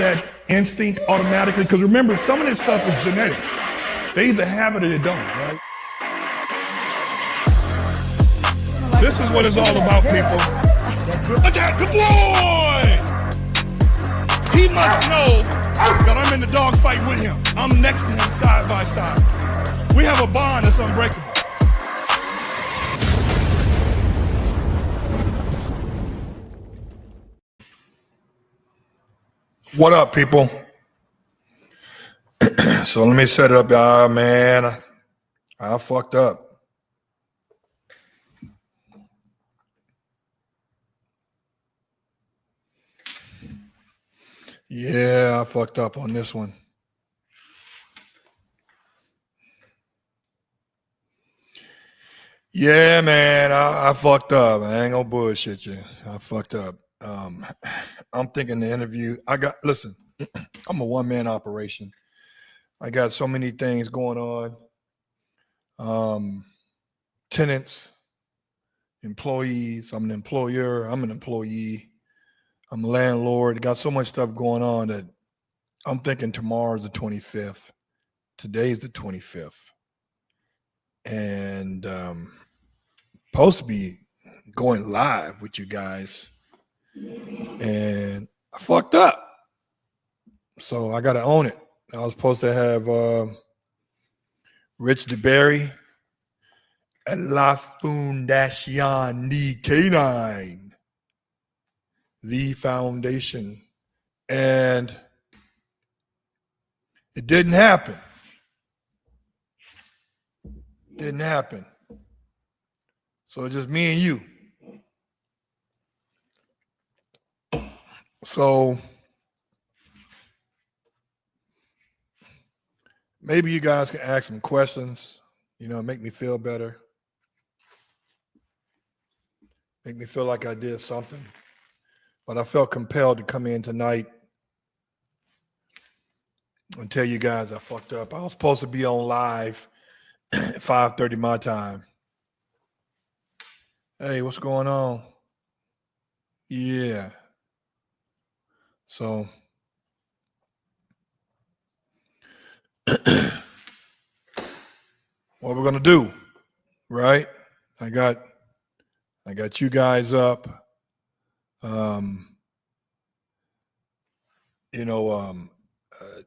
that instinct automatically? Because remember, some of this stuff is genetic. They either have it or they don't, right? This is what it's all about, people. Attack the boy! He must know that I'm in the dog fight with him. I'm next to him side by side. We have a bond that's unbreakable. What up, people? So let me set it up, y'all, man. I fucked up. Yeah, I fucked up on this one. Yeah, man, I fucked up. I ain't gonna bullshit you. I fucked up. I'm thinking the interview. Listen, I'm a one-man operation. I got so many things going on. Tenants, employees. I'm an employer. I'm an employee. I'm a landlord. Got so much stuff going on that I'm thinking tomorrow's the 25th. Today's the 25th. And supposed to be going live with you guys. And I fucked up. So I got to own it. I was supposed to have Rich DeBerry at La Fundación de Canine, the foundation. And it didn't happen. Didn't happen. So it's just me and you. So maybe you guys can ask some questions, make me feel better. Make me feel like I did something. But I felt compelled to come in tonight and tell you guys I fucked up. I was supposed to be on live at 5:30 my time. Hey, what's going on? Yeah. So what we're gonna do, right? I got you guys up.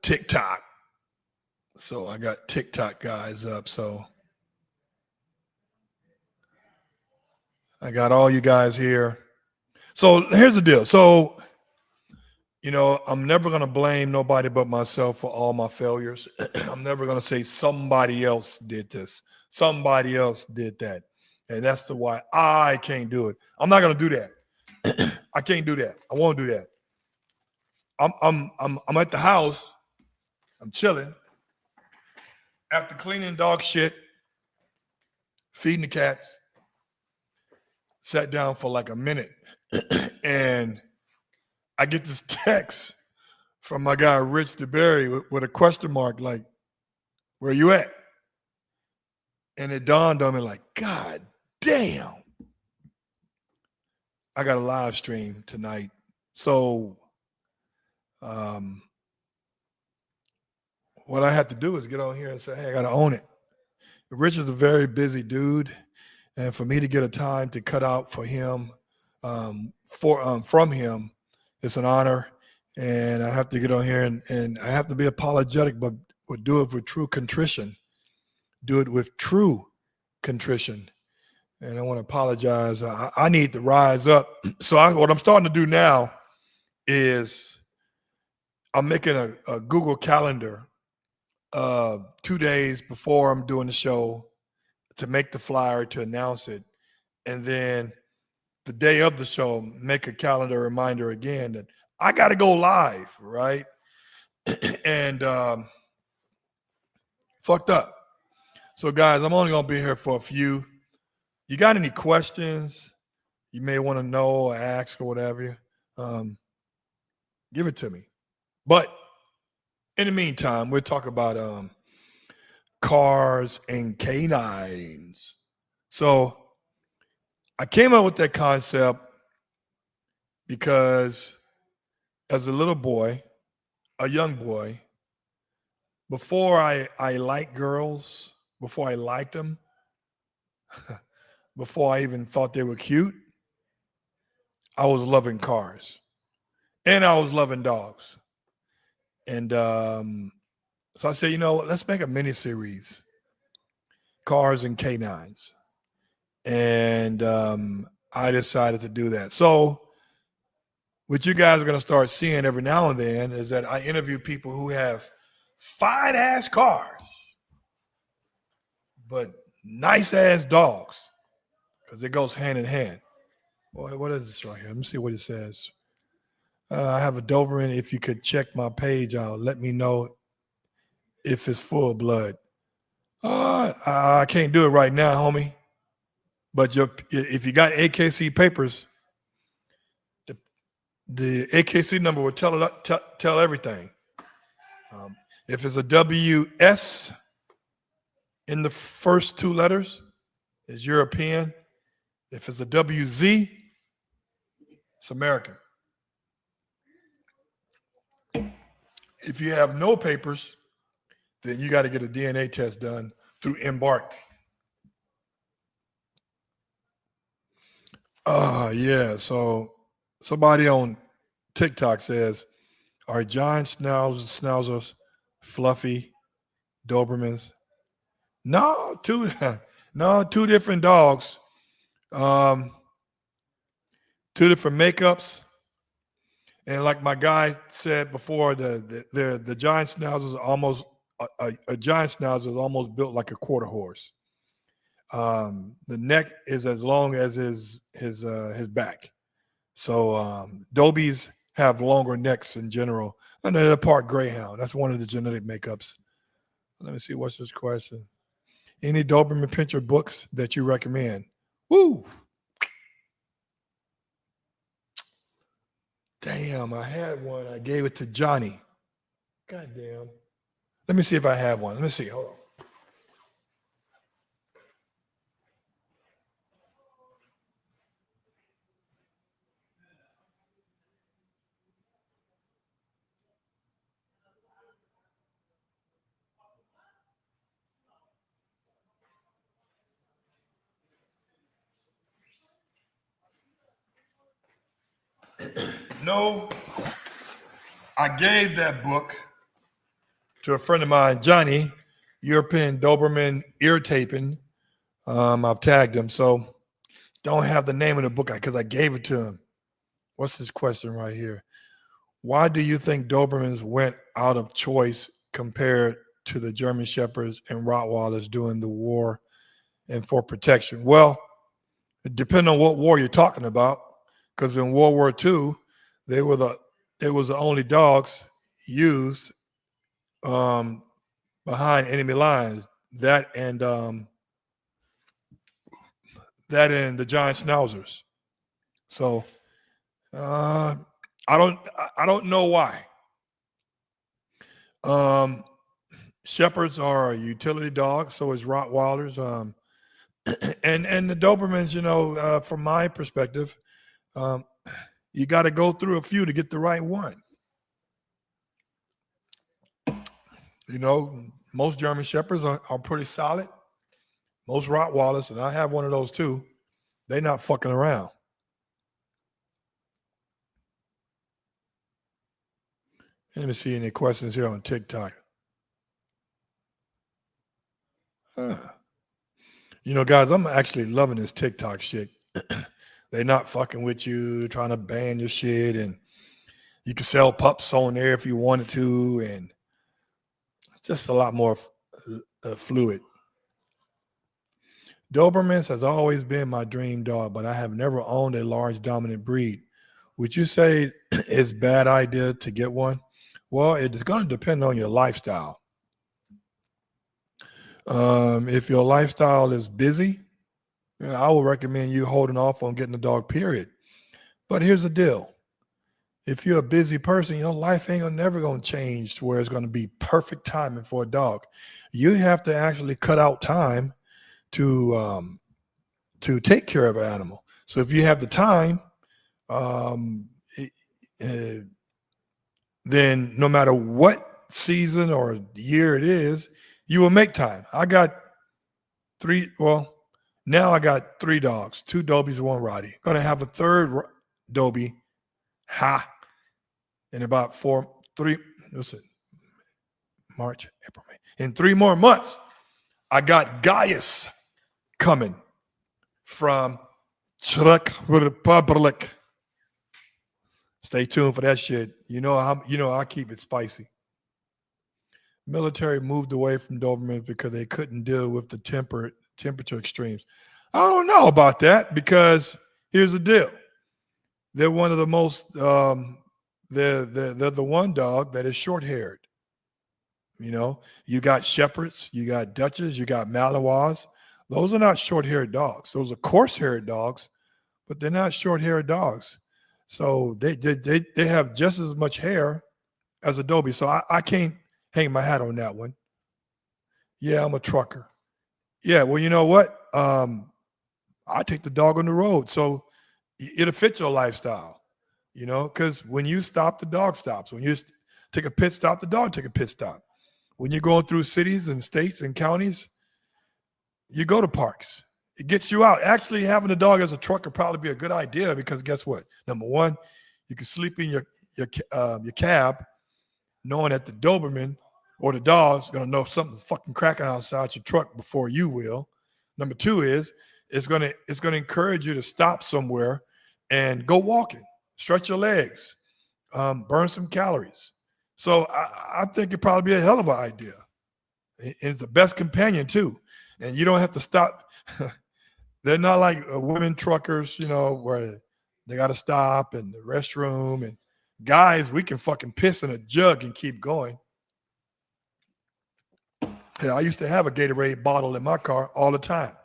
TikTok. So I got TikTok guys up. So I got all you guys here. So here's the deal. So, I'm never going to blame nobody but myself for all my failures. I'm never going to say somebody else did this. Somebody else did that. And that's the why I can't do it. I'm not going to do that. I can't do that. I won't do that. I'm at the house. I'm chilling. After cleaning dog shit, feeding the cats, sat down for like a minute, and I get this text from my guy Rich DeBerry with a question mark, like, "Where you at?" And it dawned on me, like, God damn, I got a live stream tonight. So what I have to do is get on here and say, hey, I got to own it. Rich is a very busy dude. And for me to get a time to cut out for him, from him, it's an honor. And I have to get on here and I have to be apologetic, but we'll do it with true contrition. Do it with true contrition. And I want to apologize. I need to rise up. So what I'm starting to do now is I'm making a Google Calendar 2 days before I'm doing the show to make the flyer to announce it. And then the day of the show, make a calendar reminder again that I got to go live, right? And fucked up. So guys, I'm only going to be here for a few. You got any questions you may want to know or ask or whatever, give it to me. But in the meantime, we'll talk about cars and canines. So I came up with that concept because as a little boy, a young boy, before I liked girls, before I liked them, before I even thought they were cute, I was loving cars and I was loving dogs. And so I said, you know what, let's make a mini series, cars and canines. And I decided to do that. So what you guys are going to start seeing every now and then is that I interview people who have fine ass cars, but nice ass dogs, because it goes hand in hand. Boy, what is this right here? Let me see what it says. I have a Doberman. If you could check my page out, let me know if it's full blood. I can't do it right now, homie. But if you got AKC papers, the AKC number will tell everything. If it's a WS in the first two letters, it's European. If it's a WZ, it's American. If you have no papers, then you got to get a DNA test done through Embark. Yeah. So somebody on TikTok says, are giant schnauzers fluffy Dobermans? No, two different dogs. Two different makeups. And like my guy said before, the giant schnauzers are almost a giant schnauzer is almost built like a quarter horse. The neck is as long as his back. So Dobies have longer necks in general, and they're part greyhound. That's one of the genetic makeups. Let me see, what's this question? Any Doberman Pinscher books that you recommend? Woo! Damn, I had one. I gave it to Johnny. God damn. Let me see if I have one. Let me see. Hold on. No, I gave that book to a friend of mine, Johnny, European Doberman ear taping. I've tagged him, so don't have the name of the book because I gave it to him. What's this question right here? Why do you think Dobermans went out of choice compared to the German Shepherds and Rottweilers during the war and for protection? Well, it depends on what war you're talking about, because in World War II, they was the only dogs used behind enemy lines. That and the giant schnauzers. So I don't know why. Shepherds are a utility dog, so is Rottweilers. And the Dobermans, from my perspective, you got to go through a few to get the right one. Most German Shepherds are pretty solid. Most Rottweilers, and I have one of those too, they're not fucking around. Let me see any questions here on TikTok. Guys, I'm actually loving this TikTok shit. They're not fucking with you, trying to ban your shit, and you can sell pups on there if you wanted to, and it's just a lot more fluid. Dobermans has always been my dream dog, but I have never owned a large dominant breed. Would you say it's a bad idea to get one? Well, it's going to depend on your lifestyle. If your lifestyle is busy, I would recommend you holding off on getting a dog, period. But here's the deal. If you're a busy person, your life ain't never going to change to where it's going to be perfect timing for a dog. You have to actually cut out time to take care of an animal. So if you have the time, then no matter what season or year it is, you will make time. I got now I got 3 dogs, 2 Dobies and 1 Rottie. Gonna have a third Dobie, in about March, April, May. In 3 more months, I got Gaius coming from Czech Republic. Stay tuned for that shit. I keep it spicy. Military moved away from Dobermans because they couldn't deal with the temperature extremes. I don't know about that, because here's the deal. They're one of the most they're the one dog that is short-haired. You got Shepherds, you got Dutches, you got Malinois. Those are not short-haired dogs. Those are coarse-haired dogs, but they're not short-haired dogs. So they have just as much hair as a Dobie. So I can't hang my hat on that one. Yeah, I'm a trucker. Yeah, well, you know what? I take the dog on the road, so it'll fit your lifestyle. Because when you stop, the dog stops. When you take a pit stop, the dog take a pit stop. When you're going through cities and states and counties, you go to parks. It gets you out. Actually, having a dog as a trucker probably be a good idea, because guess what? Number one, you can sleep in your cab, knowing that the Doberman or the dog's gonna know something's fucking cracking outside your truck before you will. Number two is it's gonna encourage you to stop somewhere and go walking, stretch your legs, burn some calories. So I think it'd probably be a hell of an idea. It's the best companion too, and you don't have to stop. They're not like women truckers, where they got to stop in the restroom. And guys, we can fucking piss in a jug and keep going. Yeah, I used to have a Gatorade bottle in my car all the time.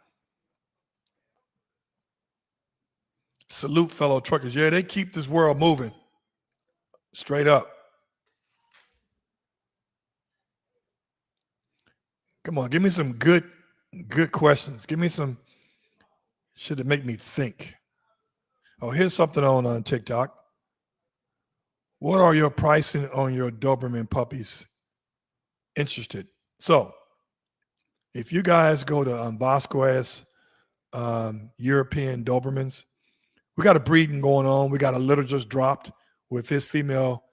Salute, fellow truckers. Yeah, they keep this world moving. Straight up. Come on, give me some good questions. Give me some shit that make me think. Oh, here's something on TikTok. What are your pricing on your Doberman puppies? Interested. So, if you guys go to Vasquez European Dobermans, we got a breeding going on. We got a litter just dropped with his female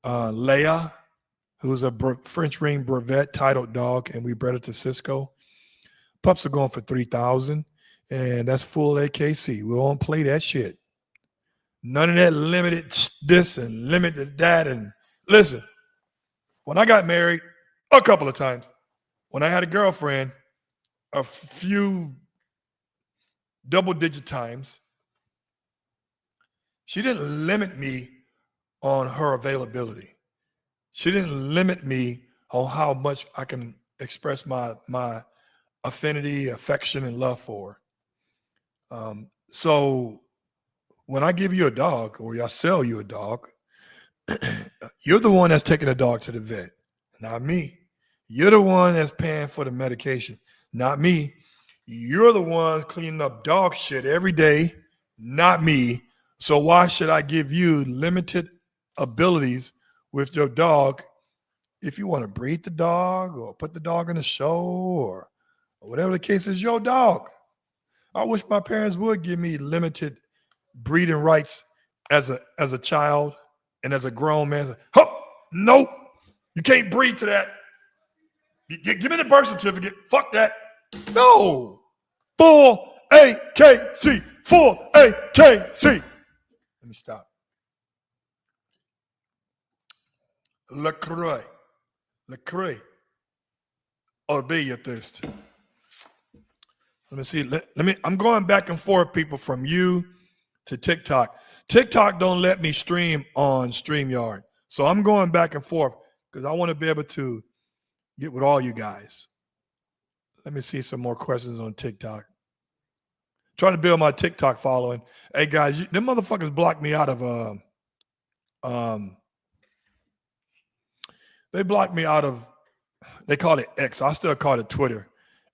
Leia, who's a French ring brevet titled dog, and we bred it to Cisco. Pups are going for $3,000, and that's full AKC. We won't play that shit. None of that limited this and limited that. And listen, when I got married a couple of times, when I had a girlfriend a few double-digit times, she didn't limit me on her availability. She didn't limit me on how much I can express my affinity, affection, and love for her. So when I give you a dog or I sell you a dog, you're the one that's taking the dog to the vet, not me. You're the one that's paying for the medication, not me. You're the one cleaning up dog shit every day, not me. So why should I give you limited abilities with your dog? If you want to breed the dog or put the dog in a show or whatever the case is, your dog. I wish my parents would give me limited breeding rights as a child and as a grown man. Oh, nope, you can't breed to that. Give me the birth certificate. Fuck that. No. Full AKC. Full AKC. Let me stop. LaCroix. Obey your thirst. Let me see. I'm going back and forth, people, from you to TikTok. TikTok don't let me stream on StreamYard. So I'm going back and forth because I want to be able to get with all you guys. Let me see some more questions on TikTok. Trying to build my TikTok following. Hey guys, them motherfuckers blocked me out of they blocked me out of, they call it X. I still call it Twitter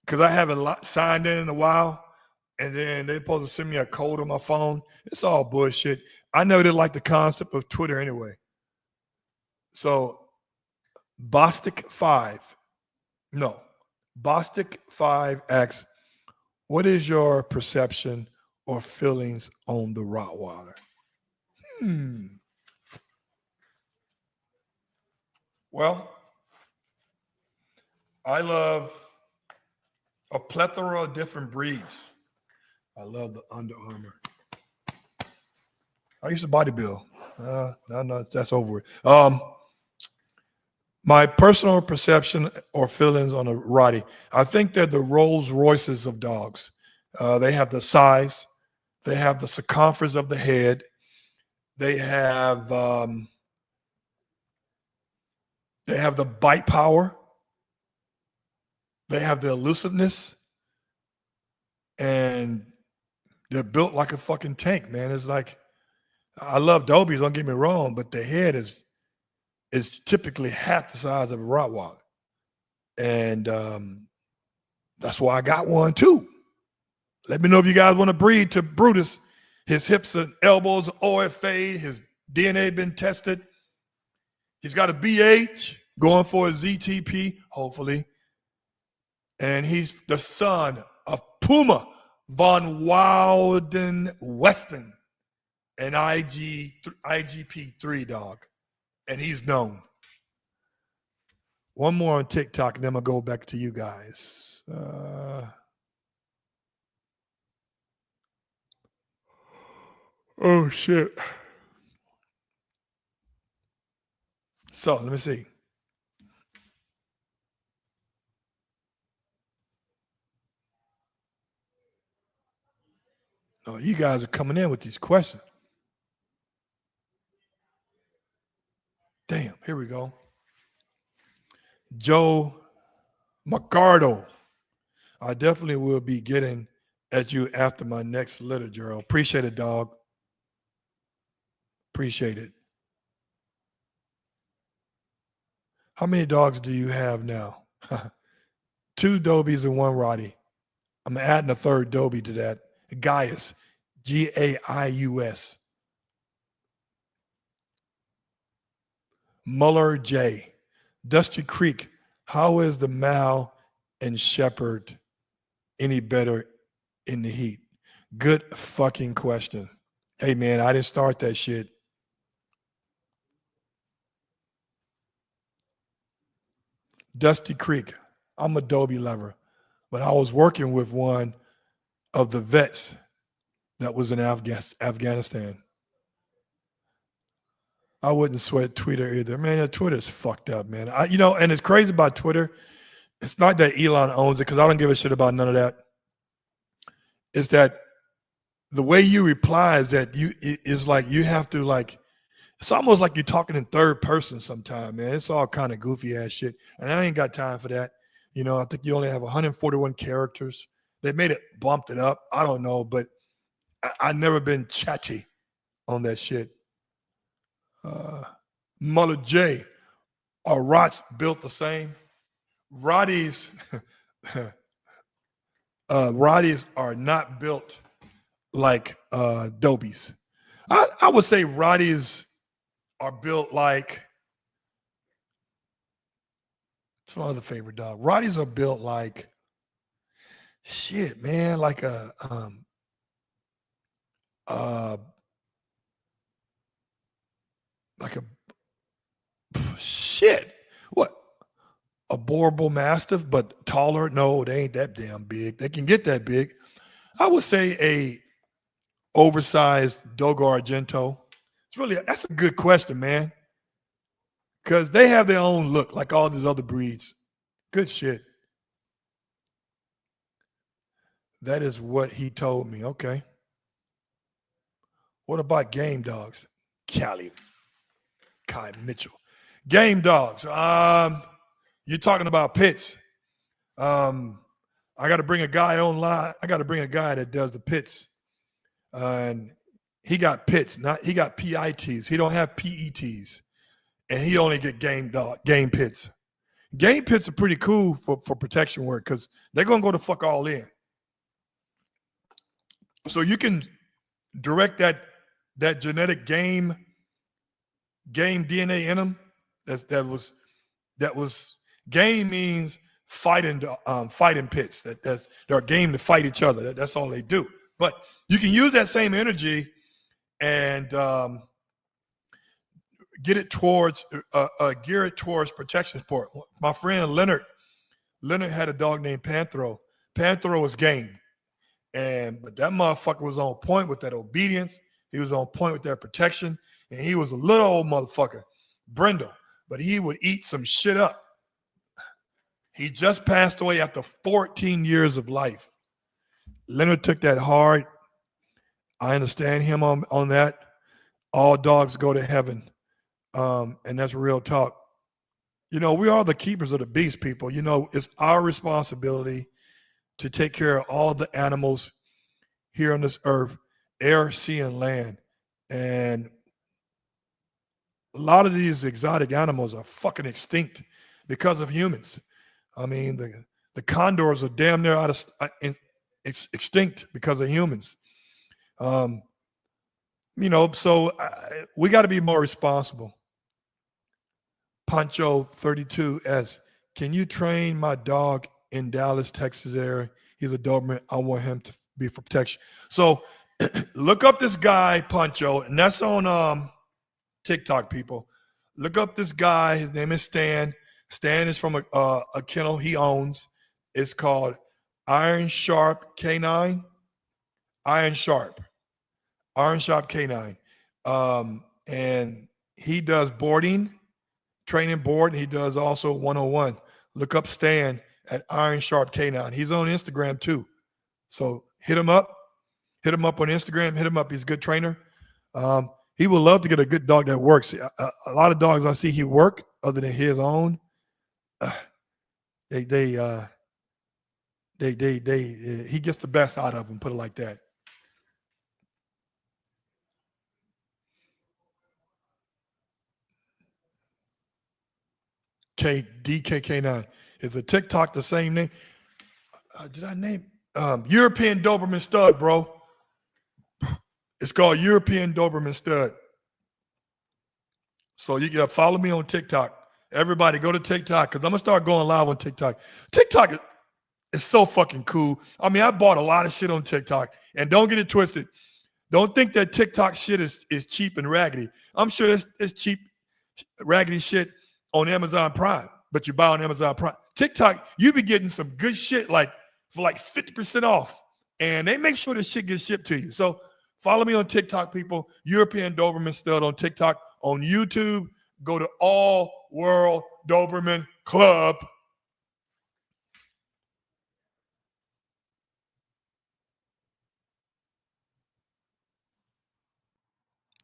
because I haven't signed in a while. And then they're supposed to send me a code on my phone. It's all bullshit. I never did like the concept of Twitter anyway. So Bostic5 asks, what is your perception or feelings on the Rottweiler? Well, I love a plethora of different breeds. I love the Under Armour. I used to bodybuild. No, that's over it. My personal perception or feelings on a Rottie, I think they're the Rolls Royces of dogs. They have the size, they have the circumference of the head, they have the bite power, they have the elusiveness, and they're built like a fucking tank, man. It's like, I love Dobies, don't get me wrong, but the head is typically half the size of a Rottweiler. And that's why I got one too. Let me know if you guys want to breed to Brutus. His hips and elbows OFA, his DNA been tested. He's got a BH, going for a ZTP, hopefully. And he's the son of Puma von Wouden Weston, an IGP3 dog. And he's known. One more on TikTok, and then I'm going to go back to you guys. Oh, shit. So, let me see. Oh, you guys are coming in with these questions. Damn, here we go. Joe McCardo. I definitely will be getting at you after my next litter, Gerald. Appreciate it, dog. Appreciate it. How many dogs do you have now? 2 Dobies and 1 Rottie. I'm adding a third Dobie to that. Gaius, Gaius. Muller J. Dusty Creek, how is the Mal and Shepherd any better in the heat? Good fucking question. Hey, man, I didn't start that shit. Dusty Creek, I'm a Dobie lover, but I was working with one of the vets that was in Afghanistan. I wouldn't sweat Twitter either. Man, Twitter's fucked up, man. And it's crazy about Twitter. It's not that Elon owns it, because I don't give a shit about none of that. It's that the way you reply is that it's like you have to, like, it's almost like you're talking in third person sometimes, man. It's all kind of goofy ass shit. And I ain't got time for that. I think you only have 141 characters. They bumped it up. I don't know, but I've never been chatty on that shit. Muller J. Are Rots built the same? Rotties are not built like Dobies. I would say Rotties are built like some other favorite dog. Rotties are built like shit, man, like a shit. What? A Boerboel Mastiff, but taller? No, they ain't that damn big. They can get that big. I would say a oversized Dogo Argento. That's a good question, man. Because they have their own look, like all these other breeds. Good shit. That is what he told me. Okay. What about game dogs? Kai Mitchell. Game dogs. You're talking about pits. I got to bring a guy online. I got to bring a guy that does the pits. And he got pits, he got PITs. He don't have PETs. And he only get game pits. Game pits are pretty cool for protection work because they're going to go the fuck all in. So you can direct that that genetic game DNA in them. That was game means fighting pits. That's they're a game to fight each other. That's all they do. But you can use that same energy and get it towards gear it towards protection sport. My friend Leonard had a dog named Panthro. Panthro was game, but that motherfucker was on point with that obedience. He was on point with that protection, and he was a little old motherfucker, Brindle, but he would eat some shit up. He just passed away after 14 years of life. Leonard took that hard. I understand him on that. All dogs go to heaven, and that's real talk. You know, we are the keepers of the beast, people. You know, it's our responsibility to take care of all the animals here on this earth, air, sea, and land. And a lot of these exotic animals are fucking extinct because of humans. I mean, the condors are damn near extinct because of humans. You know, so we got to be more responsible. Pancho 32S, can you train my dog in Dallas, Texas area? He's a Doberman. I want him to be for protection. So look up this guy, Pancho, and that's on TikTok, people. Look up this guy. His name is Stan. Stan is from a kennel he owns. It's called Iron Sharp Canine. Iron Sharp Canine. And he does boarding, training board. He does also 101. Look up Stan at Iron Sharp Canine. He's on Instagram too. So hit him up. Hit him up on Instagram. Hit him up. He's a good trainer. He would love to get a good dog that works. A lot of dogs I see he work other than his own. He gets the best out of them. Put it like that. DKK9. Is a TikTok the same name? Did I name European Doberman Stud, bro? It's called European Doberman Stud. So you can follow me on TikTok. Everybody go to TikTok because I'm gonna start going live on TikTok. TikTok is so fucking cool. I mean, I bought a lot of shit on TikTok, and don't get it twisted. Don't think that TikTok shit is cheap and raggedy. I'm sure it's cheap, raggedy shit on Amazon Prime, but you buy on Amazon Prime. TikTok, you be getting some good shit for 50% off, and they make sure the shit gets shipped to you. So follow me on TikTok, people. European Doberman Stud on TikTok. On YouTube, go to All World Doberman Club.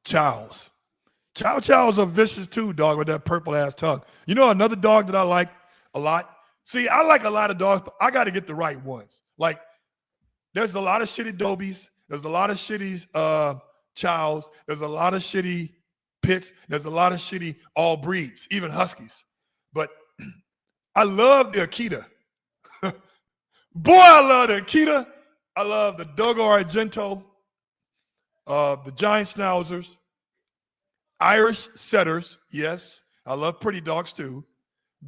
Chows. Chows are vicious too, dog, with that purple ass tongue. You know another dog that I like a lot? See, I like a lot of dogs, but I got to get the right ones. Like, there's a lot of shitty Dobies. There's a lot of shitty chows. There's a lot of shitty pits. There's a lot of shitty all breeds, even huskies. But I love the Akita. Boy, I love the Akita. I love the Dogo Argento, the giant schnauzers, Irish setters. Yes, I love pretty dogs too.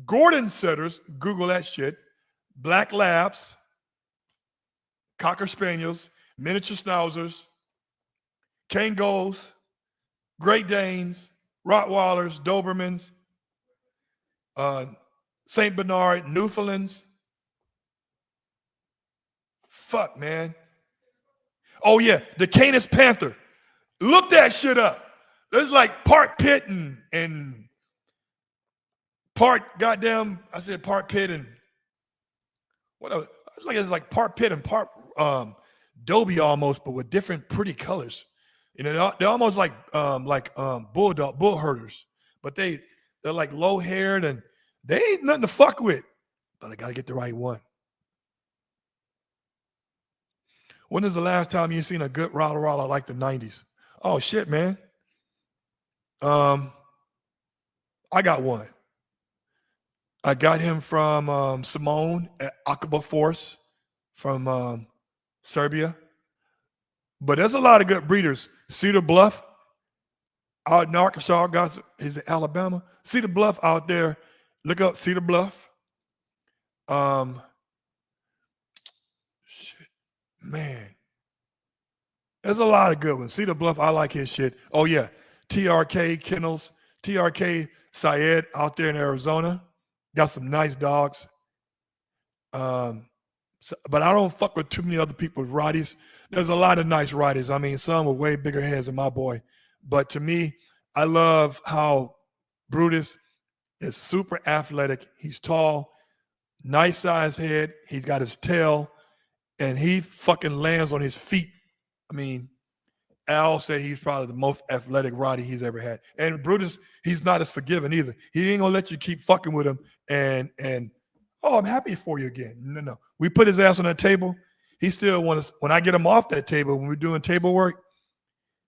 Gordon setters, Google that shit. Black labs, cocker spaniels, miniature schnauzers, Kangos, Great Danes, Rottweilers, Dobermans, St. Bernard, Newfoundlands. Fuck, man. Oh, yeah, the Canis Panther. Look that shit up. There's like part pit and part goddamn, I said part pit and whatever. It's like part pit and part Dobie almost, but with different pretty colors. You know, they're almost like bull herders, but they're like low haired and they ain't nothing to fuck with. But I gotta get the right one. When is the last time you seen a good Rottweiler like the 90s? Oh shit, man. I got one. I got him from Simone at Akaba Force from Serbia. But there's a lot of good breeders. Cedar Bluff, Out in Arkansas, he's in Alabama. Cedar Bluff out there. Look up Cedar Bluff. Shit, man, there's a lot of good ones. Cedar Bluff, I like his shit. Oh yeah, TRK Kennels, TRK Syed out there in Arizona, got some nice dogs. But I don't fuck with too many other people's Rotties. There's a lot of nice Rotties. I mean, some with way bigger heads than my boy. But to me, I love how Brutus is super athletic. He's tall, nice size head. He's got his tail, and he fucking lands on his feet. I mean, Al said he's probably the most athletic Roddy he's ever had. And Brutus, he's not as forgiving either. He ain't gonna let you keep fucking with him and oh, I'm happy for you again. No. We put his ass on that table. He still want to, when I get him off that table, when we're doing table work,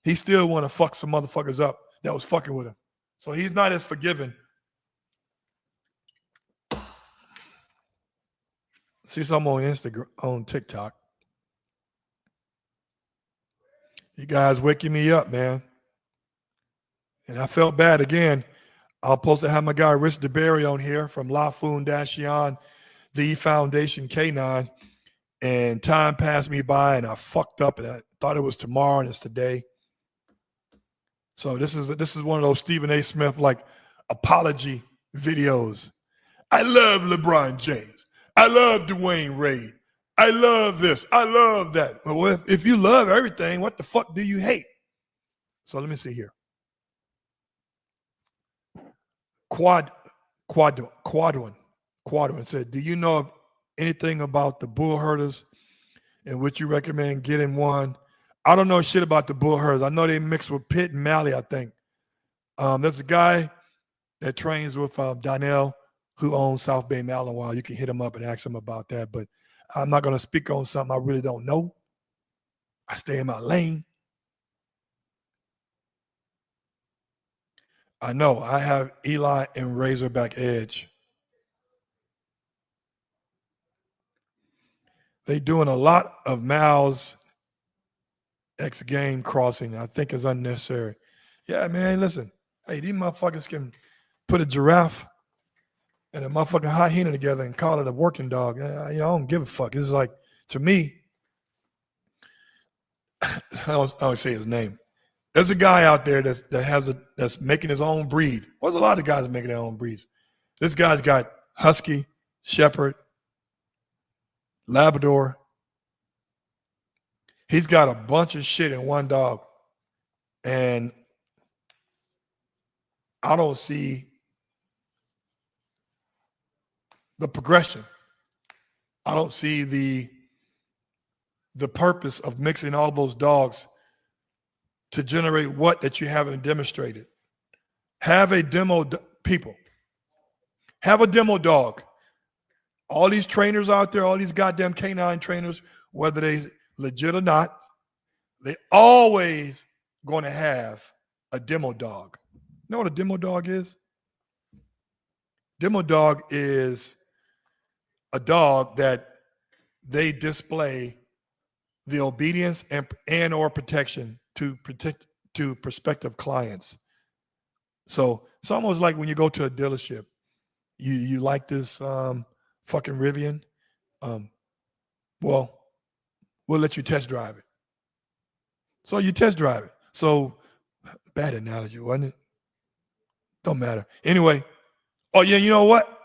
he still want to fuck some motherfuckers up that was fucking with him. So he's not as forgiving. See some on Instagram, on TikTok. You guys waking me up, man. And I felt bad again. I'm supposed to have my guy Rich DeBerry on here from La Foundation, the Foundation Canine. And time passed me by and I fucked up and I thought it was tomorrow and it's today. So this is one of those Stephen A. Smith like apology videos. I love LeBron James. I love Dwayne Wade. I love this. I love that. Well, if you love everything, what the fuck do you hate? So let me see here. Quadwin said, do you know of anything about the bull herders and would you recommend getting one? I don't know shit about the bull herders. I know they mix with Pitt and Malley, I think. There's a guy that trains with Donnell who owns South Bay Malinois. You can hit him up and ask him about that, but I'm not going to speak on something I really don't know. I stay in my lane. I know. I have Eli and Razorback Edge. They doing a lot of Mal's X game crossing. I think is unnecessary. Yeah, man, listen. Hey, these motherfuckers can put a giraffe and a motherfucking hyena together and call it a working dog. I don't give a fuck. It's like, to me, I don't say his name. There's a guy out there that's making his own breed. Well, there's a lot of guys making their own breeds. This guy's got Husky, Shepherd, Labrador. He's got a bunch of shit in one dog. And I don't see the progression. I don't see the purpose of mixing all those dogs to generate what that you haven't demonstrated. Have a demo, people. Have a demo dog. All these trainers out there, all these goddamn canine trainers, whether they legit or not, they always going to have a demo dog. You know what a demo dog is? Demo dog is a dog that they display the obedience and or protection to prospective clients. So it's almost like when you go to a dealership, you like this fucking Rivian, well, we'll let you test drive it. So you test drive it. So bad analogy, wasn't it? Don't matter. Anyway, oh yeah, you know what?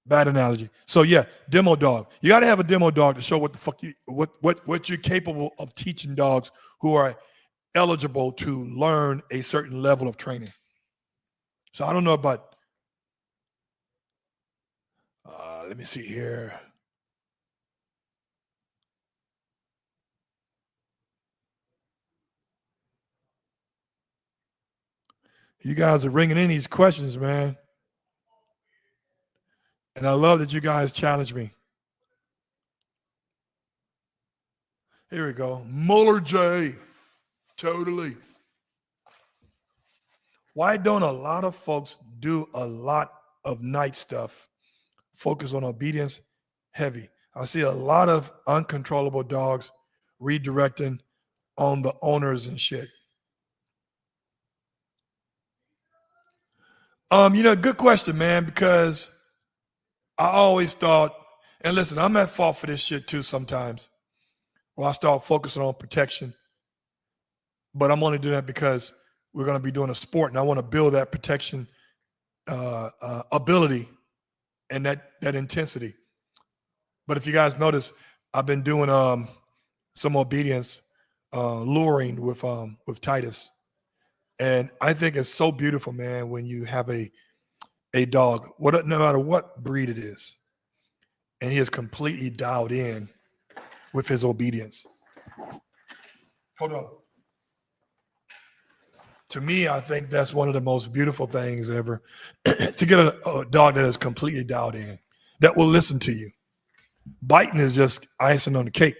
Bad analogy. So yeah, demo dog. You got to have a demo dog to show what the fuck what you're capable of teaching dogs who are eligible to learn a certain level of training. So I don't know about. Let me see here. You guys are ringing in these questions, man. And I love that you guys challenge me. Here we go. Muller J. Totally. Why don't a lot of folks do a lot of night stuff, focus on obedience heavy? I see a lot of uncontrollable dogs redirecting on the owners and shit. Good question, man, because I always thought, and listen, I'm at fault for this shit too sometimes, where I start focusing on protection, but I'm only doing that because we're going to be doing a sport, and I want to build that protection ability and that intensity. But if you guys notice, I've been doing some obedience luring with Titus, and I think it's so beautiful, man, when you have a dog, no matter what breed it is, and he is completely dialed in with his obedience. Hold on. To me, I think that's one of the most beautiful things ever, to get a dog that is completely dialed in, that will listen to you. Biting is just icing on the cake.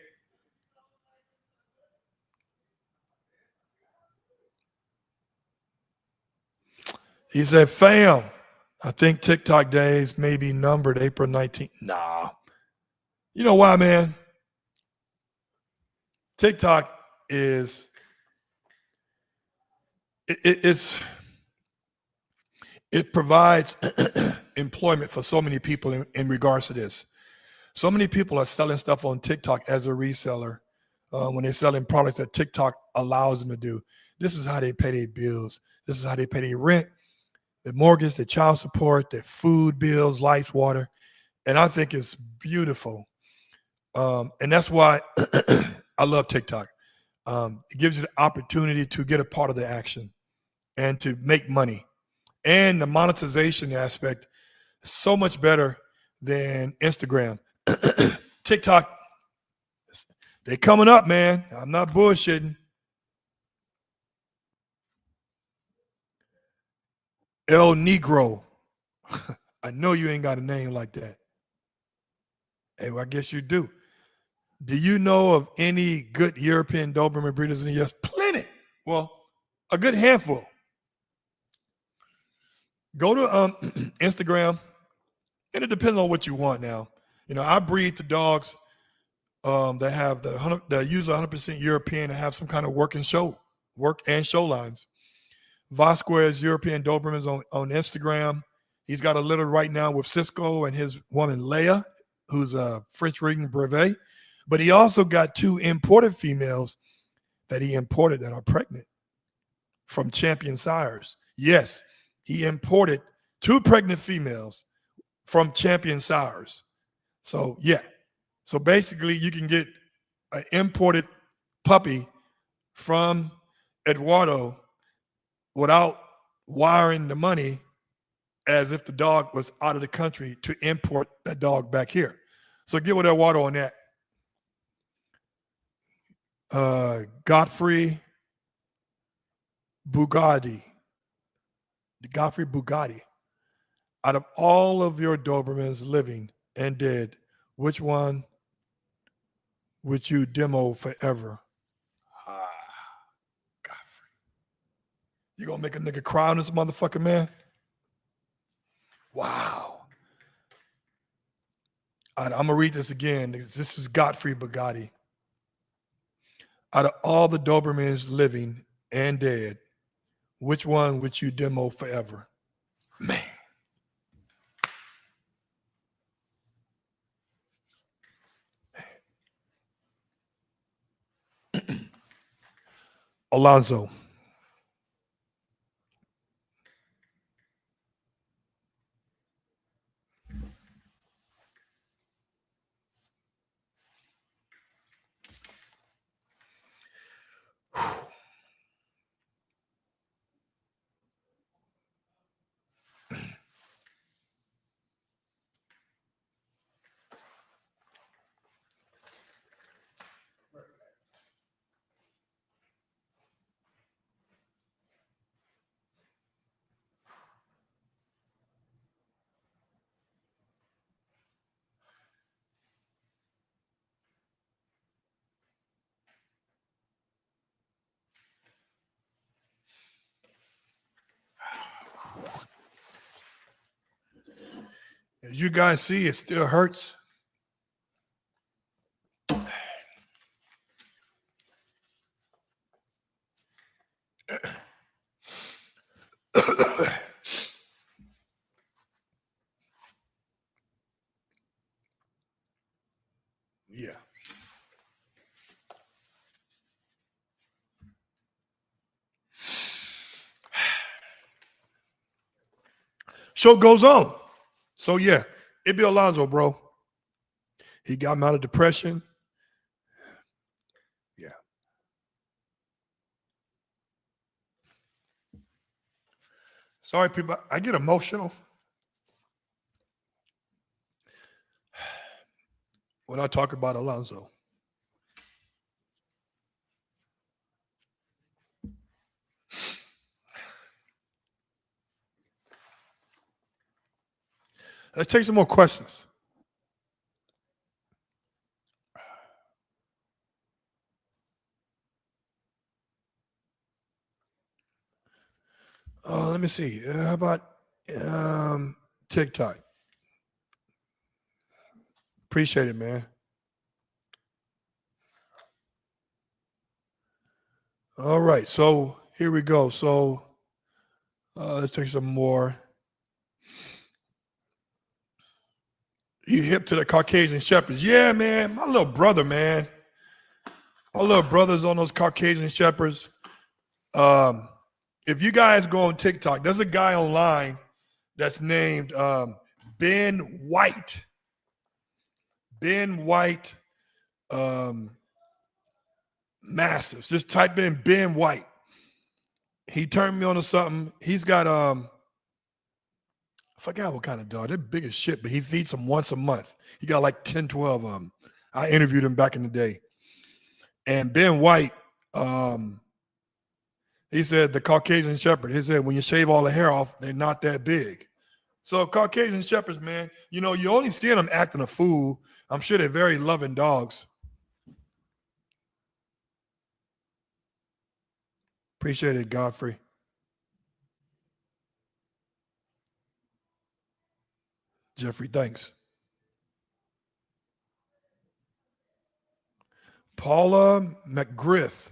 He said, fam, I think TikTok days may be numbered April 19th. Nah. You know why, man? TikTok is, it provides employment for so many people in regards to this. So many people are selling stuff on TikTok as a reseller when they're selling products that TikTok allows them to do. This is how they pay their bills. This is how they pay their rent, their mortgage, their child support, their food bills, lights, water. And I think it's beautiful. And that's why I love TikTok. It gives you the opportunity to get a part of the action and to make money. And the monetization aspect is so much better than Instagram. TikTok, they coming up, man. I'm not bullshitting. El Negro. I know you ain't got a name like that. Hey, well, I guess you do. Do you know of any good European Doberman breeders in the U.S.? Plenty. Well, a good handful. Go to Instagram, and it depends on what you want now. I breed the dogs that have that usually 100% European and have some kind of work and show lines. Vasquez European Dobermans on Instagram. He's got a litter right now with Cisco and his woman Leia, who's a French ring brevet. But he also got 2 imported females that he imported that are pregnant from champion sires. Yes, he imported 2 pregnant females from champion sires. So yeah. So basically you can get an imported puppy from Eduardo without wiring the money as if the dog was out of the country to import that dog back here. So get with Eduardo on that. Godfrey Bugatti. Out of all of your Dobermans living and dead, which one would you demo forever? Godfrey. You gonna make a nigga cry on this motherfucker, man? Wow. I'm gonna read this again. This is Godfrey Bugatti. Out of all the Dobermans living and dead, which one would you demo forever? Man. Alonzo. As you guys see, it still hurts. show goes on. So yeah, it'd be Alonzo, bro. He got him out of depression. Yeah. Sorry, people. I get emotional when I talk about Alonzo. Let's take some more questions. Let me see. How about TikTok? Appreciate it, man. All right. So here we go. So let's take some more. You hip to the Caucasian Shepherds. Yeah, man. My little brother, man. My little brother's on those Caucasian Shepherds. If you guys go on TikTok, there's a guy online that's named Ben White. Ben White Mastiffs. Just type in Ben White. He turned me on to something. He's got I forgot what kind of dog. They're big as shit, but he feeds them once a month. He got like 10, 12 of them. I interviewed him back in the day. And Ben White, he said the Caucasian Shepherd, he said when you shave all the hair off, they're not that big. So Caucasian Shepherds, man, you know, you only see them acting a fool. I'm sure they're very loving dogs. Appreciate it, Godfrey. Jeffrey, thanks. Paula McGriff.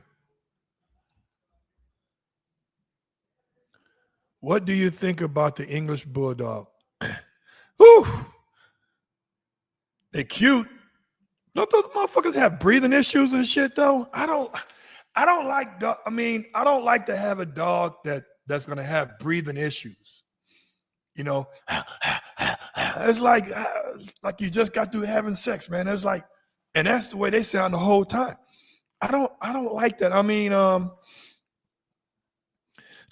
What do you think about the English Bulldog? Whew. They're cute. Don't those motherfuckers have breathing issues and shit though? I don't like dog. I mean, I don't like to have a dog that's gonna have breathing issues. You know, it's like you just got through having sex, man. It's like, and that's the way they sound the whole time. I don't like that. I mean, to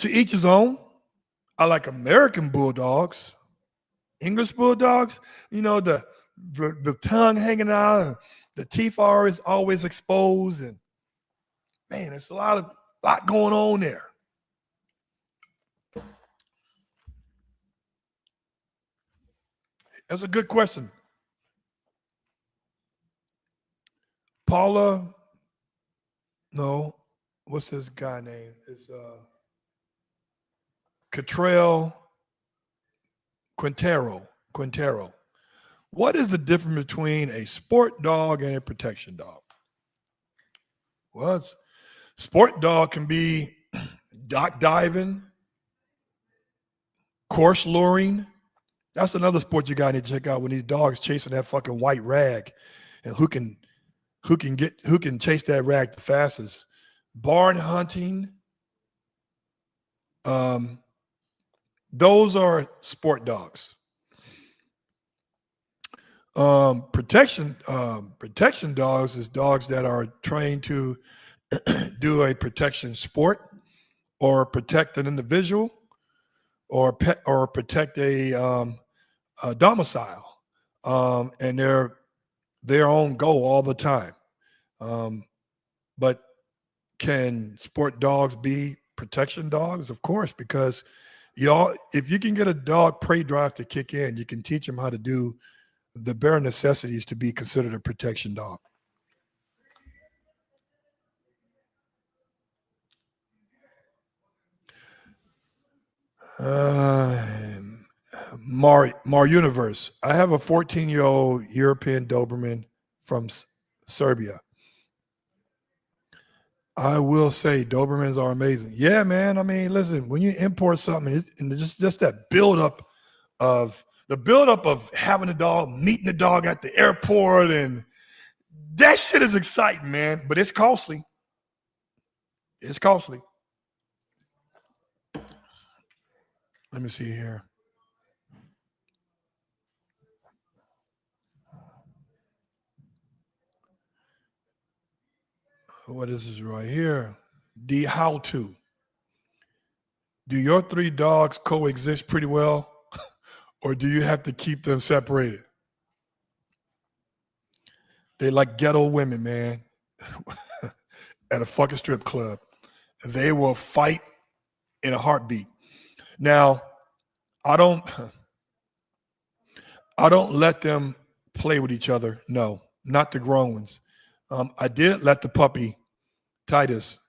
each his own. I like American bulldogs, English bulldogs. You know, the tongue hanging out, and the teeth are always exposed, and man, it's a lot going on there. That's a good question. Paula, no, what's this guy name? It's Catrell Quintero. What is the difference between a sport dog and a protection dog? Well, sport dog can be dock diving, course luring. That's another sport you got to check out when these dogs chasing that fucking white rag, and who can chase that rag the fastest. Barn hunting. Those are sport dogs. Protection dogs is dogs that are trained to do a protection sport or protect an individual or protect a domicile, and they're on go all the time. But can sport dogs be protection dogs? Of course, because if you can get a dog prey drive to kick in, you can teach them how to do the bare necessities to be considered a protection dog. Mar Universe. I have a 14-year-old European Doberman from Serbia. I will say Dobermans are amazing. Yeah, man. I mean, listen, when you import something, and just that buildup of having a dog, meeting the dog at the airport, and that shit is exciting, man. But it's costly. It's costly. Let me see here. What is this right here? D, how to. Do your 3 dogs coexist pretty well, or do you have to keep them separated? They like ghetto women, man, at a fucking strip club. They will fight in a heartbeat. Now, I don't let them play with each other. No, not the grown ones. I did let the puppy Titus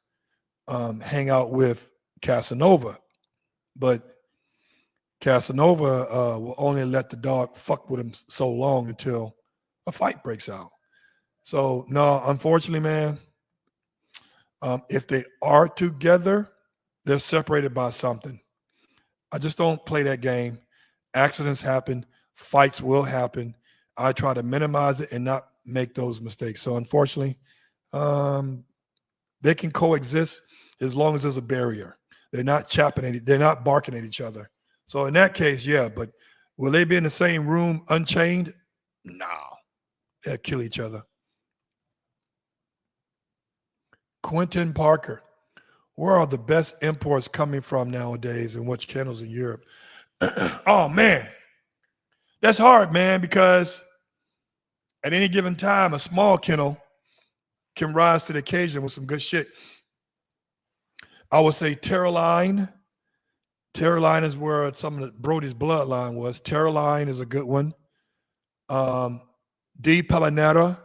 hang out with Casanova, but Casanova will only let the dog fuck with him so long until a fight breaks out. So no, unfortunately, man, if they are together, they're separated by something. I just don't play that game. Accidents happen, fights will happen. I try to minimize it and not make those mistakes. So unfortunately, they can coexist as long as there's a barrier. They're not they're not barking at each other. So in that case, yeah, but will they be in the same room unchained? No. They'll kill each other. Quentin Parker, where are the best imports coming from nowadays and which kennels in Europe? Oh, man. That's hard, man, because at any given time, a small kennel can rise to the occasion with some good shit. I would say Terraline. Terraline is where some of Brody's bloodline was. Terraline is a good one. D. Pellinetta,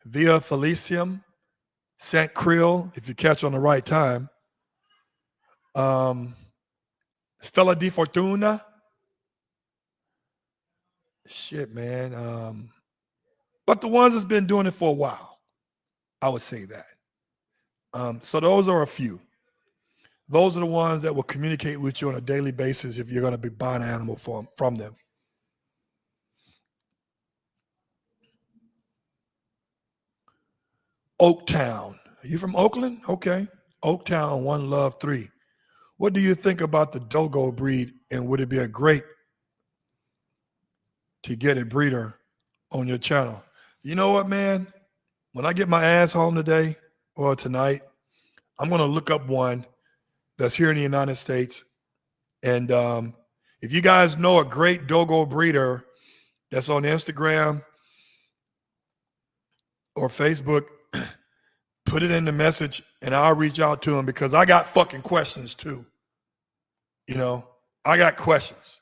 Via Felicium, St. Creel, if you catch on the right time. Stella di Fortuna. Shit, man. But the ones that's been doing it for a while, I would say that. So those are a few. Those are the ones that will communicate with you on a daily basis if you're going to be buying an animal from them. Oaktown. Are you from Oakland? Okay. Oaktown, One Love 3. What do you think about the Dogo breed, and would it be a great to get a breeder on your channel? You know what, man? When I get my ass home today or tonight, I'm going to look up one that's here in the United States. And if you guys know a great Dogo breeder that's on Instagram or Facebook, put it in the message and I'll reach out to him because I got fucking questions too. You know, I got questions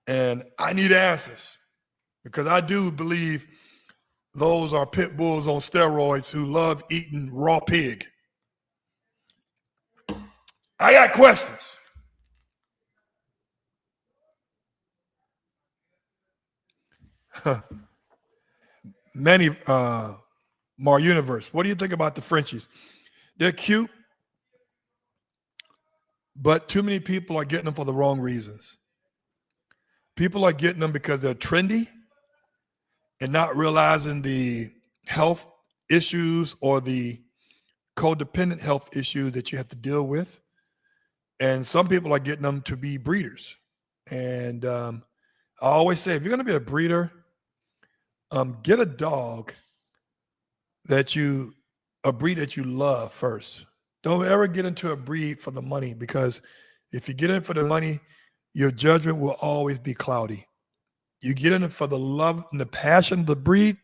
and I need answers because I do believe those are pit bulls on steroids who love eating raw pig. I got questions. Many Mar Universe. What do you think about the Frenchies? They're cute, but too many people are getting them for the wrong reasons. People are getting them because they're trendy and not realizing the health issues or the codependent health issues that you have to deal with. And some people are getting them to be breeders. And I always say, if you're going to be a breeder, get a dog a breed that you love first. Don't ever get into a breed for the money, because if you get in for the money, your judgment will always be cloudy. You get in it for the love and the passion of the breed,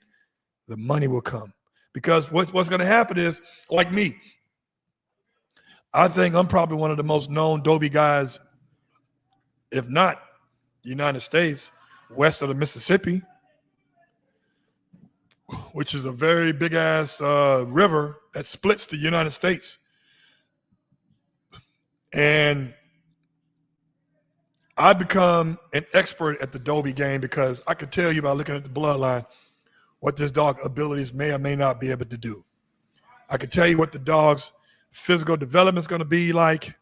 the money will come. Because what's going to happen is, like me, I think I'm probably one of the most known Dobie guys, if not the United States, west of the Mississippi, which is a very big ass river that splits the United States. And I've become an expert at the Dobie game because I could tell you by looking at the bloodline what this dog's abilities may or may not be able to do. I could tell you what the dog's physical development is going to be like.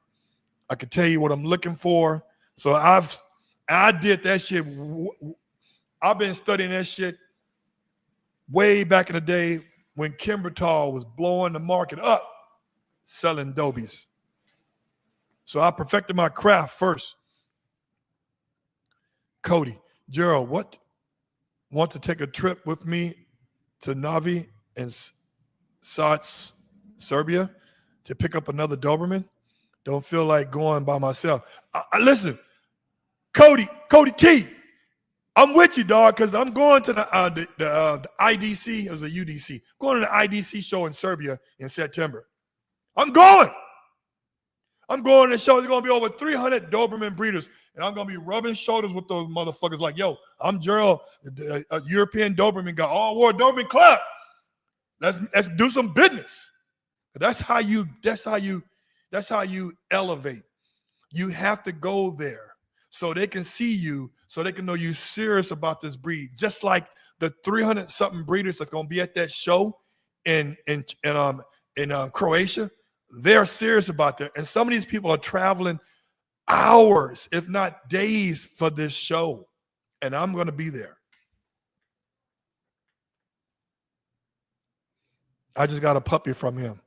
I could tell you what I'm looking for. So I did that shit. I've been studying that shit way back in the day when Kimbertal was blowing the market up selling Dobies. So I perfected my craft first. Cody, Gerald, want to take a trip with me to Navi and Sats Serbia to pick up another Doberman. Don't feel like going by myself. Listen, Cody T, I'm with you, dog, because I'm going to the IDC. It was a UDC. Going to the IDC show in Serbia in September. I'm going to the show. There's going to be over 300 Doberman breeders, and I'm going to be rubbing shoulders with those motherfuckers like, yo, I'm Gerald, a European Doberman guy, all-war Doberman club. Let's do some business. That's how you elevate. You have to go there so they can see you, so they can know you're serious about this breed. Just like the 300-something breeders that's going to be at that show in Croatia, they're serious about that. And some of these people are traveling hours, if not days, for this show. And I'm going to be there. I just got a puppy from him.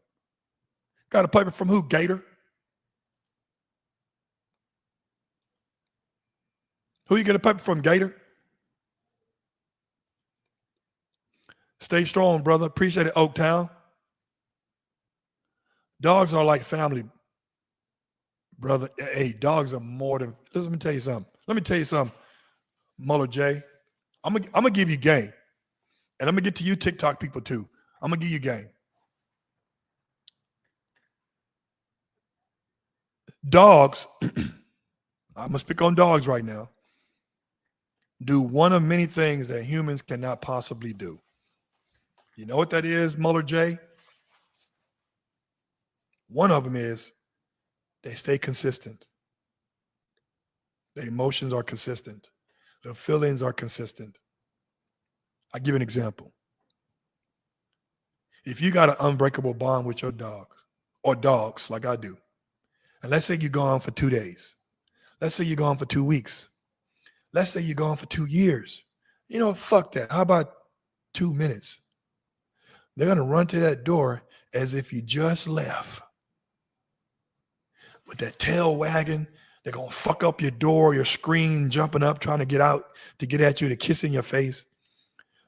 Got a puppy from who? Gator? Who you get a puppy from? Gator? Stay strong, brother. Appreciate it, Oaktown. Dogs are like family, brother. Hey, dogs are more than. Let me tell you something. Muller J. I'm gonna give you game, and I'm gonna get to you TikTok people too. I'm gonna give you game. Dogs. I'm gonna speak on dogs right now. Do one of many things that humans cannot possibly do. You know what that is, Muller J? One of them is they stay consistent. The emotions are consistent. The feelings are consistent. I'll give you an example. If you got an unbreakable bond with your dog or dogs like I do, and let's say you're gone for 2 days. Let's say you're gone for 2 weeks. Let's say you're gone for 2 years. You know, fuck that. How about 2 minutes? They're going to run to that door as if you just left. With that tail wagging, they're going to fuck up your door, your screen, jumping up, trying to get out, to get at you, to kiss in your face.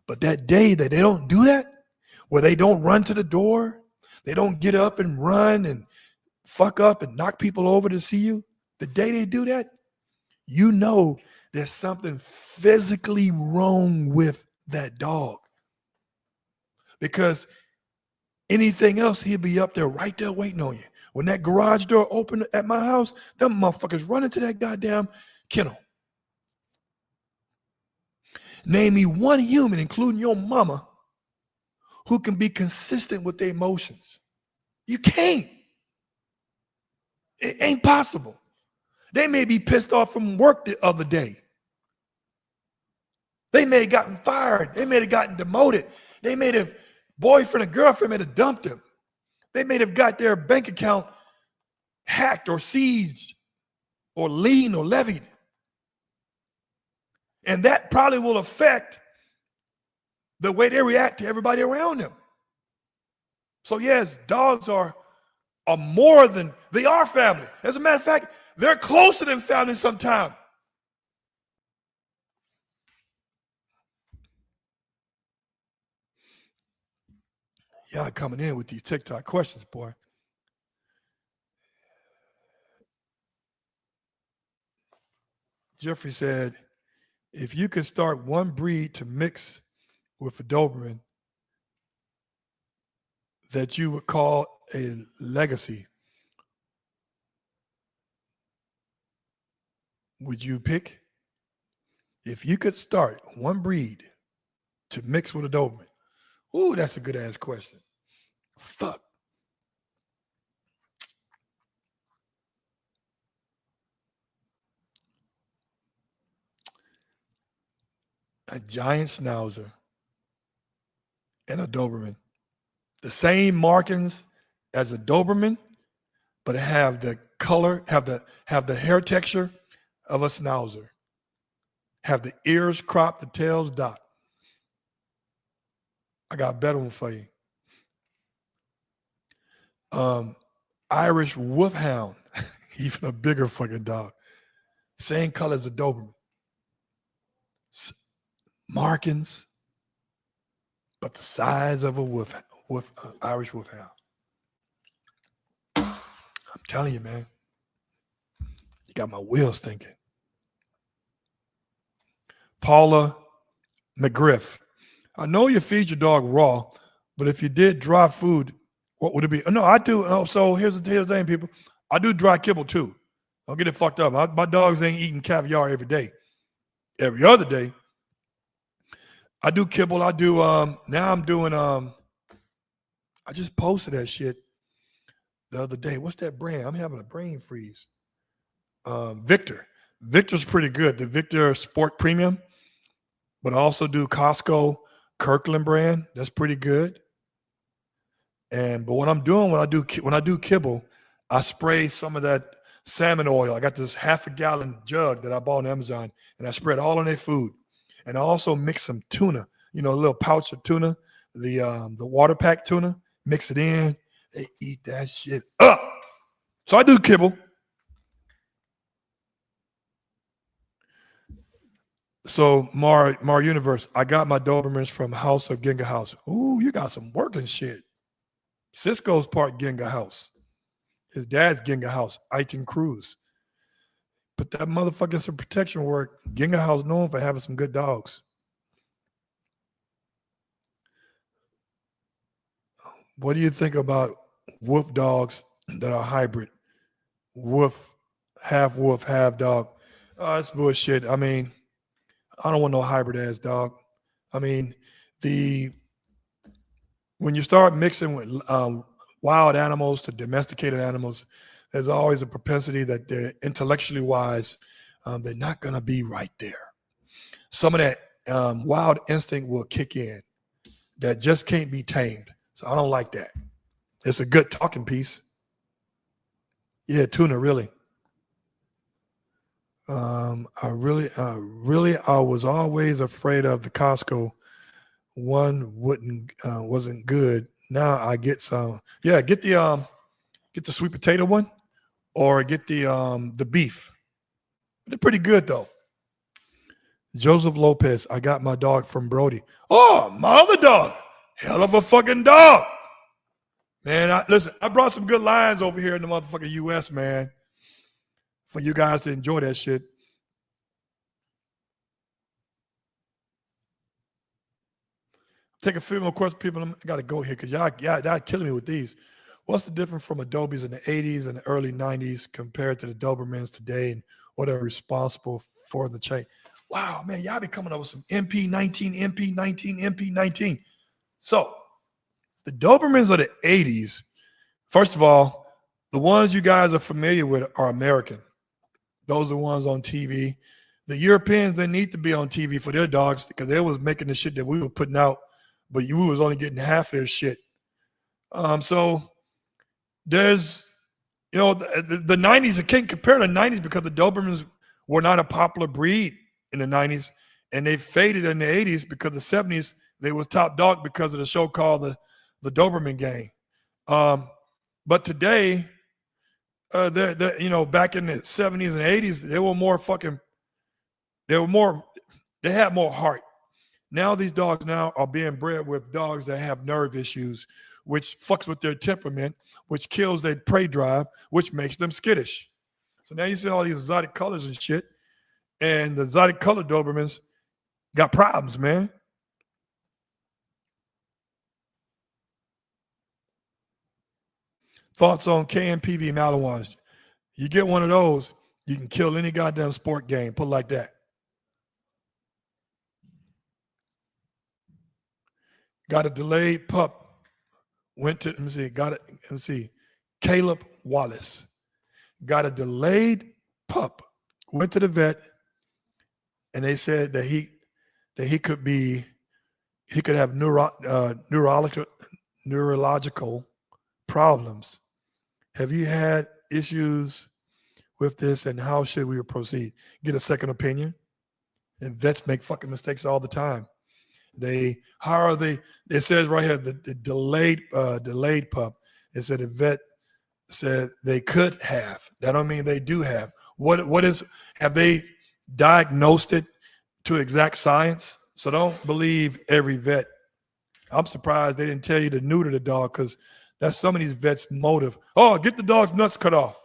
But that day that they don't do that, where they don't run to the door, they don't get up and run and fuck up and knock people over to see you, the day they do that, you know there's something physically wrong with that dog. Because anything else, he'll be up there right there waiting on you. When that garage door opened at my house, them motherfuckers running to that goddamn kennel. Name me one human, including your mama, who can be consistent with their emotions. You can't. It ain't possible. They may be pissed off from work the other day. They may have gotten fired. They may have gotten demoted. They may have, boyfriend or girlfriend may have dumped them. They may have got their bank account hacked or seized or lien or levied. And that probably will affect the way they react to everybody around them. So yes, dogs are more than, they are family. As a matter of fact, they're closer than family sometimes. Y'all coming in with these TikTok questions, boy. Jeffrey said, if you could start one breed to mix with a Doberman that you would call a legacy, would you pick? If you could start one breed to mix with a Doberman. Ooh, that's a good ass question. Fuck. A giant schnauzer and a Doberman. The same markings as a Doberman, but have the color, have the hair texture of a schnauzer. Have the ears cropped, the tails dot. I got a better one for you. Irish Wolfhound, even a bigger fucking dog. Same color as a Doberman. Markings, but the size of a Irish Wolfhound. I'm telling you, man. You got my wheels thinking. Paula McGriff. I know you feed your dog raw, but if you did dry food, what would it be? No, I do. Oh, so here's the thing, people. I do dry kibble too. Don't get it fucked up. My dogs ain't eating caviar every day. Every other day, I do kibble. I do. Now I'm doing. I just posted that shit the other day. What's that brand? I'm having a brain freeze. Victor. Victor's pretty good. The Victor Sport Premium, but I also do Costco Kirkland brand. That's pretty good. But what I'm doing when I do kibble, I spray some of that salmon oil. I got this half a gallon jug that I bought on Amazon, and I spread all on their food. And I also mix some tuna, a little pouch of tuna, the water pack tuna, mix it in. They eat that shit up. So I do kibble. So Mar Universe, I got my Dobermans from House of Ginga House. Ooh, you got some working shit. Cisco's part Ginga House. His dad's Ginga House, Aiton Cruz. Put that motherfucker some protection work. Ginga House known for having some good dogs. What do you think about wolf dogs that are hybrid? Half wolf, half dog. That's bullshit. I mean, I don't want no hybrid ass dog. I mean, when you start mixing with wild animals to domesticated animals, there's always a propensity that they're intellectually wise. They're not going to be right there. Some of that wild instinct will kick in that just can't be tamed. So I don't like that. It's a good talking piece. Yeah, tuna, really. I was always afraid of the Costco. One wasn't good. Now I get some. Yeah, get the sweet potato one, or get the beef. They're pretty good though. Joseph Lopez, I got my dog from Brody. Oh, my other dog, hell of a fucking dog, man. Listen, I brought some good lines over here in the motherfucking U.S., man, for you guys to enjoy that shit. Take a few more questions, people. I got to go here because y'all killing me with these. What's the difference from Adobes in the 80s and the early 90s compared to the Dobermans today, and what are responsible for the change? Wow, man, y'all be coming up with some MP19, MP19, MP19. So the Dobermans of the 80s, first of all, the ones you guys are familiar with are American. Those are the ones on TV. The Europeans, they need to be on TV for their dogs because they was making the shit that we were putting out, but we was only getting half of their shit. So there's, the 90s, you can't compare the 90s because the Dobermans were not a popular breed in the 90s, and they faded in the 80s because the 70s, they was top dog because of the show called the Doberman Gang. But today, back in the 70s and 80s, they had more heart. Now these dogs are being bred with dogs that have nerve issues, which fucks with their temperament, which kills their prey drive, which makes them skittish. So now you see all these exotic colors and shit, and the exotic color Dobermans got problems, man. Thoughts on KMPV Malinois? You get one of those, you can kill any goddamn sport game. Put it like that. Got a delayed pup. Caleb Wallace got a delayed pup. Went to the vet, and they said that he could have neurological problems. Have you had issues with this, and how should we proceed? Get a second opinion. And vets make fucking mistakes all the time. It says right here, the delayed pup. It said the vet said they could have. That don't mean they do have. Have they diagnosed it to exact science? So don't believe every vet. I'm surprised they didn't tell you to neuter the dog, because That's some of these vets' motive. Oh, get the dog's nuts cut off.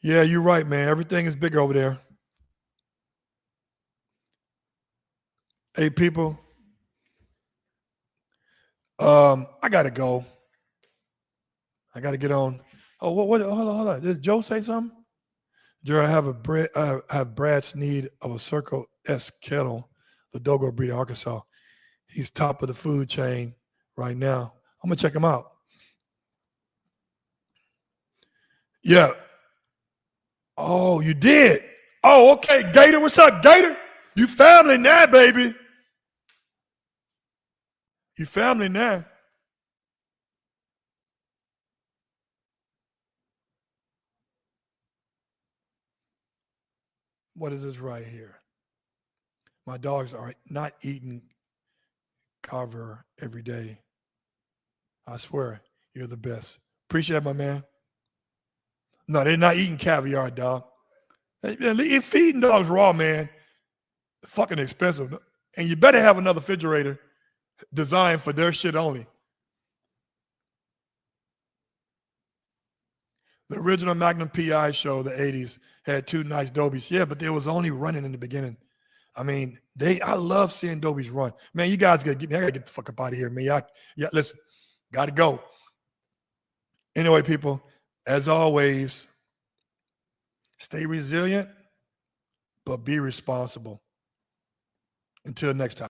Yeah, you're right, man. Everything is bigger over there. Hey, people. I gotta go. I gotta get on. Oh, what? Hold on. Did Joe say something? Jerry, I have Brad's need of a Circle S kettle, the Dogo breed in Arkansas. He's top of the food chain right now. I'm gonna check him out. Yeah. Oh, you did. Oh, okay. Gator, what's up, Gator? You family now, baby. You family now. What is this right here? My dogs are not eating caviar every day. I swear, you're the best. Appreciate it, my man. No, they're not eating caviar, dog. Feeding dogs raw, man, fucking expensive. And you better have another refrigerator designed for their shit only. The original Magnum PI show, the 80s, had two nice Dobies. Yeah, but they was only running in the beginning. I mean, I love seeing Dobies run. Man, you guys gotta get me. I gotta get the fuck up out of here, man. Listen, gotta go. Anyway, people, as always, stay resilient, but be responsible. Until next time.